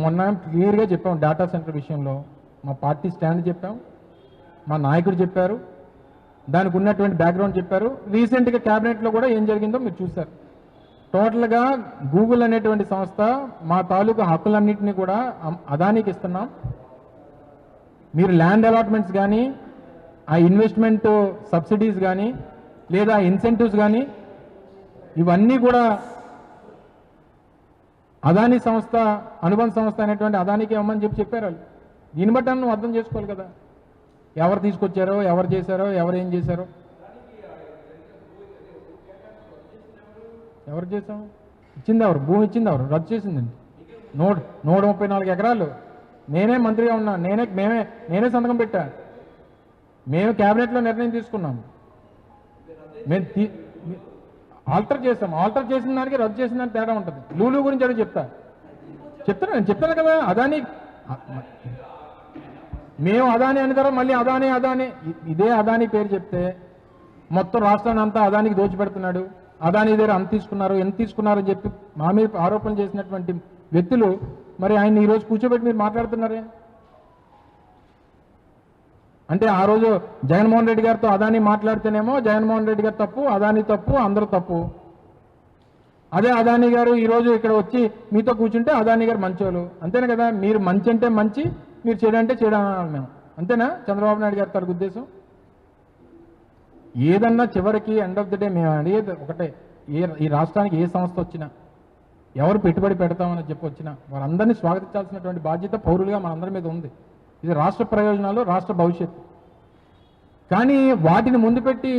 మొన్న క్లియర్గా చెప్పాం, డేటా సెంటర్ విషయంలో మా పార్టీ స్టాండ్ చెప్పాం, మా నాయకుడు చెప్పారు, దానికి ఉన్నటువంటి బ్యాక్గ్రౌండ్ చెప్పారు. రీసెంట్గా క్యాబినెట్లో కూడా ఏం జరిగిందో మీరు చూశారు. టోటల్గా గూగుల్ అనేటువంటి సంస్థ మా తాలూకు హక్కులన్నింటినీ కూడా అదానికి ఇస్తున్నాం. మీరు ల్యాండ్ అలాట్మెంట్స్ కానీ, ఆ ఇన్వెస్ట్మెంట్ సబ్సిడీస్ కానీ, లేదా ఇన్సెంటివ్స్ కానీ, ఇవన్నీ కూడా అదానీ సంస్థ, అనుబంధ సంస్థ అనేటువంటి అదానికి ఇవ్వమని చెప్పారు వాళ్ళు. దీన్ని బట్టి నువ్వు అర్థం చేసుకోవాలి కదా, ఎవరు తీసుకొచ్చారో, ఎవరు చేశారో, ఎవరు ఏం చేశారో. ఎవరు చేసాం? ఇచ్చింది ఎవరు? భూమి ఇచ్చింది ఎవరు? రద్దు చేసిందండి. 134 ఎకరాలు. నేనే మంత్రిగా ఉన్నా, నేనే సంతకం పెట్టా. మేము క్యాబినెట్లో నిర్ణయం తీసుకున్నాం. మేము ఆల్టర్ చేస్తాం. ఆల్టర్ చేసిన దానికి రద్దు చేసిన దానికి తేడా ఉంటుంది. లూలు గురించి అడిగి నేను చెప్తాను కదా. అదాని మేము అదాని అనే తర్వాత మళ్ళీ అదాని ఇదే అదాని పేరు చెప్తే మొత్తం రాష్ట్రాన్ని అంతా అదానికి దోచిపెడుతున్నాడు, అదాని దగ్గర ఎంత తీసుకున్నారని చెప్పి మా మీద ఆరోపణలు చేసినటువంటి వ్యక్తులు మరి ఆయన ఈరోజు కూర్చోబెట్టి మీరు మాట్లాడుతున్నారే. అంటే ఆ రోజు జగన్మోహన్ రెడ్డి గారితో అదాని మాట్లాడితేనేమో జగన్మోహన్ రెడ్డి గారు తప్పు, అదాని తప్పు, అందరూ తప్పు. అదే అదాని గారు ఈరోజు ఇక్కడ వచ్చి మీతో కూర్చుంటే అదాని గారు మంచోళ్ళు. అంతేనా కదా? మీరు మంచి అంటే మంచి, మీరు చెడు అంటే చెడు అనాలి మేము. అంతేనా చంద్రబాబు నాయుడు గారి తరగతి ఉద్దేశం? ఏదన్నా చివరికి ఎండ్ ఆఫ్ ది డే మేము అడిగేది ఒకటే, ఈ రాష్ట్రానికి ఏ సంస్థ వచ్చినా, ఎవరు పెట్టుబడి పెడతామని చెప్పి వచ్చినా వారందరినీ స్వాగతించాల్సినటువంటి బాధ్యత పౌరులుగా మనందరి మీద ఉంది. ఇది రాష్ట్ర ప్రయోజనాలు, రాష్ట్ర భవిష్యత్తు. కానీ వాటిని ముందు పెట్టి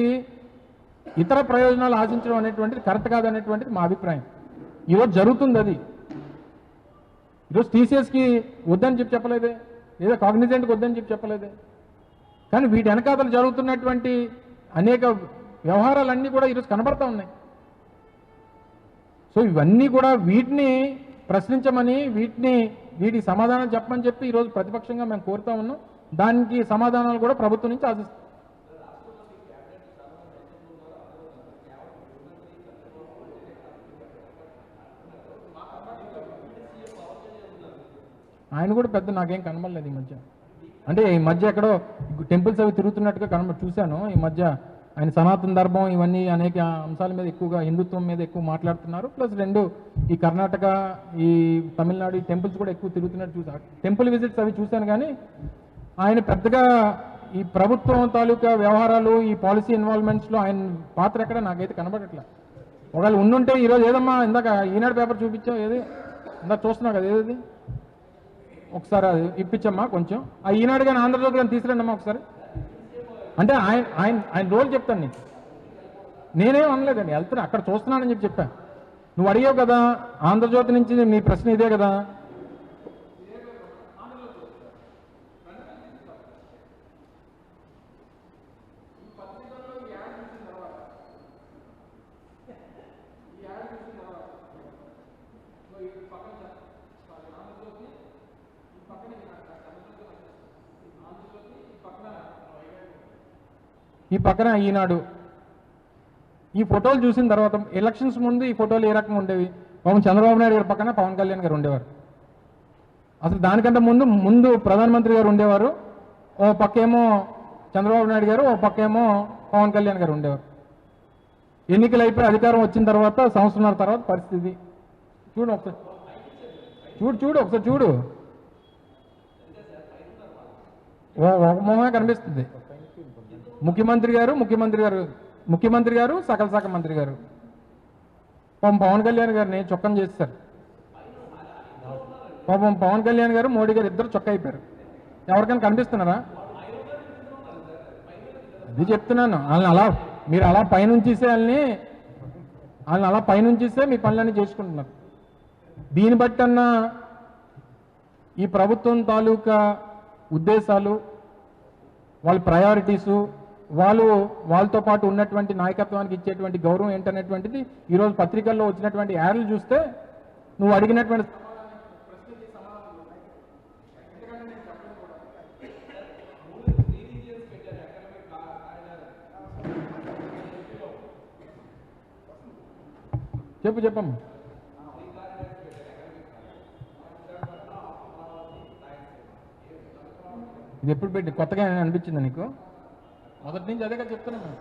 ఇతర ప్రయోజనాలు ఆశించడం అనేటువంటిది కరెక్ట్ కాదనేటువంటిది మా అభిప్రాయం. ఈరోజు జరుగుతుంది అది. ఈరోజు టీసీఎస్కి వద్దని చెప్పలేదే, లేదా కాగ్నిజెంట్కి వద్దని చెప్పలేదే. కానీ వీటి వెనకాతలు జరుగుతున్నటువంటి అనేక వ్యవహారాలన్నీ కూడా ఈరోజు కనబడతా ఉన్నాయి. సో ఇవన్నీ కూడా వీటిని ప్రశ్నించమని, వీటికి సమాధానం చెప్పమని చెప్పి ఈరోజు ప్రతిపక్షంగా మేము కోరుతా ఉన్నాం. దానికి సమాధానాలు కూడా ప్రభుత్వం నుంచి ఆశిస్తాం. ఆయన కూడా పెద్ద నాకేం కనబడలేదు ఈ మధ్య. అంటే ఈ మధ్య ఎక్కడో టెంపుల్స్ అవి తిరుగుతున్నట్టుగా చూశాను. ఈ మధ్య ఆయన సనాతన ధర్మం ఇవన్నీ అనేక అంశాల మీద ఎక్కువగా, హిందుత్వం మీద ఎక్కువ మాట్లాడుతున్నారు. ప్లస్ ఈ కర్ణాటక, ఈ తమిళనాడు, ఈ టెంపుల్స్ కూడా ఎక్కువ తిరుగుతున్నట్టు చూసాను. టెంపుల్ విజిట్స్ అవి చూశాను. కానీ ఆయన పెద్దగా ఈ ప్రభుత్వం తాలూకా వ్యవహారాలు, ఈ పాలసీ ఇన్వాల్వ్మెంట్స్లో ఆయన పాత్ర ఎక్కడ నాకైతే కనబడట్లే. ఒకవేళ ఉండుంటే ఈరోజు ఏదమ్మా ఇందాక ఈనాడు పేపర్ చూపించావు, ఏది ఇందాక చూస్తున్నావు కదా, ఏది ఒకసారి అది ఇప్పించమ్మా కొంచెం. ఆ ఈనాడు కానీ ఆంధ్రజ్యోతి కానీ తీసుకురండి అమ్మా ఒకసారి. అంటే ఆయన రోల్ చెప్తాను నీకు. నేనేం అనలేదండి, వెళ్తున్నా అక్కడ చూస్తున్నానని చెప్పాను. నువ్వు అడిగావు కదా ఆంధ్రజ్యోతి నుంచి, నీ ప్రశ్న ఇదే కదా. ఈ పక్కన ఈనాడు. ఈ ఫోటోలు చూసిన తర్వాత ఎలక్షన్స్ ముందు ఈ ఫోటోలు ఏ రకంగా ఉండేవి? చంద్రబాబు నాయుడు గారి పక్కన పవన్ కళ్యాణ్ గారు ఉండేవారు. అసలు దానికంటే ముందు ప్రధానమంత్రి గారు ఉండేవారు. ఓ పక్కేమో చంద్రబాబు నాయుడు గారు, ఓ పక్కేమో పవన్ కళ్యాణ్ గారు ఉండేవారు. ఎన్నికలు అయిపోయి అధికారం వచ్చిన తర్వాత సంవత్సరాల తర్వాత పరిస్థితి చూడు ఒకసారి. ఒకసారి చూడు. ఒక మొహమే కనిపిస్తుంది. ముఖ్యమంత్రి గారు సకల శాఖ మంత్రి గారు పాపం పవన్ కళ్యాణ్ గారిని చొక్కం చేస్తారు. పాపం పవన్ కళ్యాణ్ గారు, మోడీ గారు ఇద్దరు చొక్క అయిపోయారు. ఎవరికైనా కనిపిస్తున్నారా? అది చెప్తున్నాను. మీరు అలా పైనుంచిస్తే వాళ్ళని అలా పైనుంచిస్తే మీ పనులన్నీ చేసుకుంటున్నారు. దీన్ని బట్టన్నా ఈ ప్రభుత్వం తాలూకా ఉద్దేశాలు, వాళ్ళ ప్రయారిటీసు, వాళ్ళతో పాటు ఉన్నటువంటి నాయకత్వానికి ఇచ్చేటువంటి గౌరవం ఏంటనేటువంటిది ఈరోజు పత్రికల్లో వచ్చినటువంటి యాడ్లు చూస్తే నువ్వు అడిగినటువంటి చెప్పమ్మా. ఇది ఎప్పుడు పెట్టి కొత్తగా అనిపించింది నీకు? మొదటి నుంచి అదే కదా చెప్తున్నాను.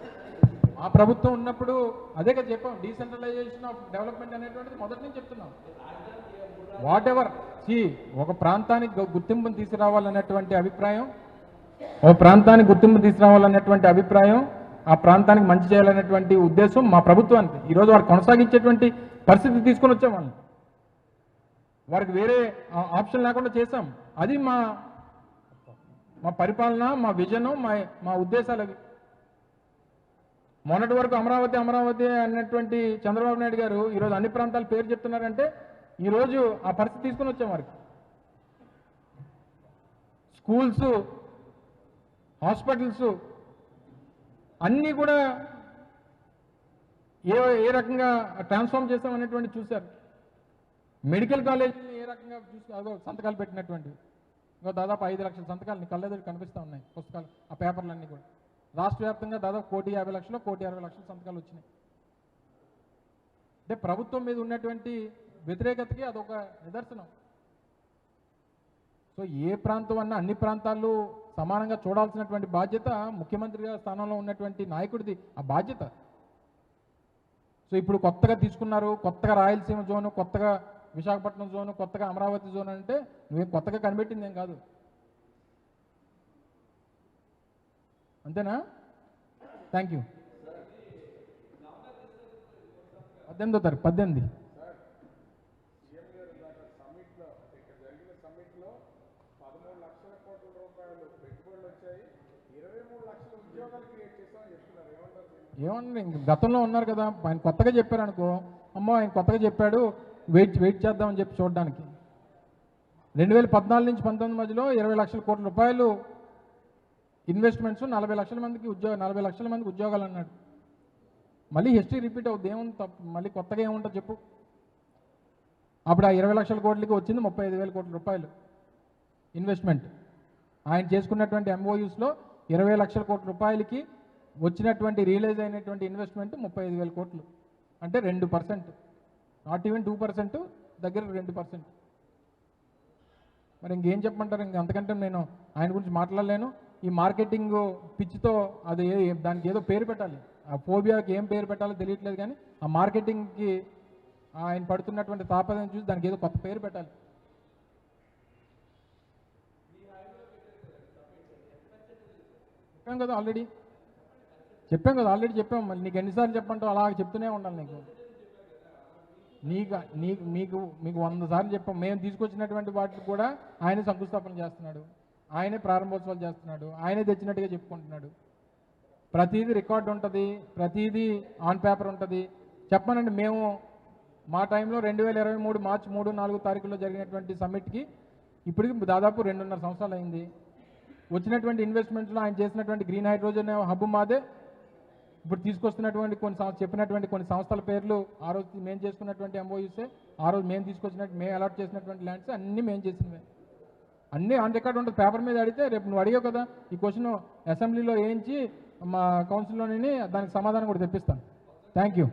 మా ప్రభుత్వం ఉన్నప్పుడు అదే కదా చెప్పాం, డీసెంట్రలైజేషన్ ఆఫ్ డెవలప్మెంట్ అనేటువంటిది మొదటి నుంచి చెప్తున్నాం. వాట్ ఎవర్ ఒక ప్రాంతానికి గుర్తింపును తీసుకురావాలనేటువంటి అభిప్రాయం, ఓ ప్రాంతానికి గుర్తింపు తీసుకురావాలనేటువంటి అభిప్రాయం, ఆ ప్రాంతానికి మంచి చేయాలనేటువంటి ఉద్దేశం మా ప్రభుత్వానికి. ఈరోజు వారు కొనసాగించేటువంటి పరిస్థితి తీసుకొని వచ్చాం వాళ్ళని. వారికి వేరే ఆప్షన్ లేకుండా చేశాం. అది మా మా పరిపాలన, మా విజను, మా ఉద్దేశాలు అవి. మొన్నటి వరకు అమరావతి అమరావతి అన్నటువంటి చంద్రబాబు నాయుడు గారు ఈరోజు అన్ని ప్రాంతాల పేరు చెప్తున్నారంటే ఈరోజు ఆ పరిస్థితి తీసుకొని వచ్చాం వారికి. స్కూల్స్, హాస్పిటల్స్ అన్నీ కూడా ఏ రకంగా ట్రాన్స్ఫార్మ్ చేస్తామనేటువంటి చూశారు. మెడికల్ కాలేజీని ఏ రకంగా చూసి అదో సంతకాలు పెట్టినటువంటి ఇంకో దాదాపు 5 లక్షల సంతకాలు కళ్ళెదురు కనిపిస్తూ ఉన్నాయి పుస్తకాలు, ఆ పేపర్లన్నీ కూడా. రాష్ట్ర వ్యాప్తంగా దాదాపు 1,50,00,000 1,60,00,000 సంతకాలు వచ్చినాయి. అంటే ప్రభుత్వం మీద ఉన్నటువంటి వ్యతిరేకతకి అదొక నిదర్శనం. సో ఏ ప్రాంతం అన్నా అన్ని ప్రాంతాలు సమానంగా చూడాల్సినటువంటి బాధ్యత ముఖ్యమంత్రిగా స్థానంలో ఉన్నటువంటి నాయకుడిది, ఆ బాధ్యత. సో ఇప్పుడు కొత్తగా తీసుకున్నారు, కొత్తగా రాయలసీమ జోను, కొత్తగా విశాఖపట్నం జోను, కొత్తగా అమరావతి జోన్ అంటే నువ్వేం కొత్తగా కనిపెట్టింది ఏం కాదు. అంతేనా? Thank you. 18వ తారీఖు 18. ఏమన్నా గతంలో ఉన్నారు కదా, ఆయన కొత్తగా చెప్పారు అనుకో, అమ్మో ఆయన కొత్తగా చెప్పాడు వెయిట్ చేద్దామని చెప్పి చూడడానికి. 2014 నుంచి 19 మధ్యలో 20 లక్షల కోట్ల రూపాయలు ఇన్వెస్ట్మెంట్స్, 40 లక్షల మందికి ఉద్యోగాలు అన్నాడు. మళ్ళీ హిస్టరీ రిపీట్ అవుతుంది. ఏముంది తప్పు? మళ్ళీ కొత్తగా ఏముంటుంది చెప్పు? అప్పుడు ఆ 20 లక్షల కోట్లకి వచ్చింది 35,000 కోట్ల రూపాయలు ఇన్వెస్ట్మెంట్. ఆయన చేసుకున్నటువంటి MOUsలో 20 లక్షల కోట్ల రూపాయలకి వచ్చినటువంటి రియలైజ్ అయినటువంటి ఇన్వెస్ట్మెంట్ 35,000 కోట్లు, అంటే 2%, నాట్ ఈవెన్ 2%, దగ్గర 2%. మరి ఇంకేం చెప్పమంటారు? అంతకంటే నేను ఆయన గురించి మాట్లాడలేను. ఈ మార్కెటింగ్ పిచ్చితో అది దానికి ఏదో పేరు పెట్టాలి. ఆ ఫోబియాకి ఏం పేరు పెట్టాలో తెలియట్లేదు, కానీ ఆ మార్కెటింగ్కి ఆయన పడుతున్నటువంటి తాపత్రయం చూసి దానికి ఏదో కొత్త పేరు పెట్టాలి. చెప్పాం కదా ఆల్రెడీ చెప్పాం. మళ్ళీ నీకు ఎన్నిసార్లు చెప్పంటావు? అలా చెప్తూనే ఉండాలి మీకు 100 సార్లు చెప్పాం. మేము తీసుకొచ్చినటువంటి వాటికి కూడా ఆయనే శంకుస్థాపన చేస్తున్నాడు, ఆయనే ప్రారంభోత్సవాలు చేస్తున్నాడు, ఆయనే తెచ్చినట్టుగా చెప్పుకుంటున్నాడు. ప్రతిదీ రికార్డు ఉంటుంది, ప్రతిదీ ఆన్ పేపర్ ఉంటుంది. చెప్పానండి, మేము మా టైంలో 2023 మార్చి 3, 4 తారీఖుల్లో జరిగినటువంటి సమ్మిట్కి ఇప్పటికి దాదాపు 2.5 సంవత్సరాలు అయింది. వచ్చినటువంటి ఇన్వెస్ట్మెంట్స్లో ఆయన చేసినటువంటి గ్రీన్ హైడ్రోజన్ హబ్ మాదే. ఇప్పుడు తీసుకొస్తున్నటువంటి చెప్పినటువంటి కొన్ని సంస్థల పేర్లు ఆ రోజు మేము చేసుకున్నటువంటి MOUs, ఆ రోజు మేము మేము అలాట్ చేసినటువంటి ల్యాండ్స్ అన్నీ మేము చేసినవే. అన్నీ ఆన్ రికార్డ్ ఉంటుంది. పేపర్ మీద అడిగితే రేపు నువ్వు అడిగావు కదా ఈ క్వశ్చన్, అసెంబ్లీలో వేయించి మా కౌన్సిల్లోని దానికి సమాధానం కూడా తెప్పిస్తాను. Thank you.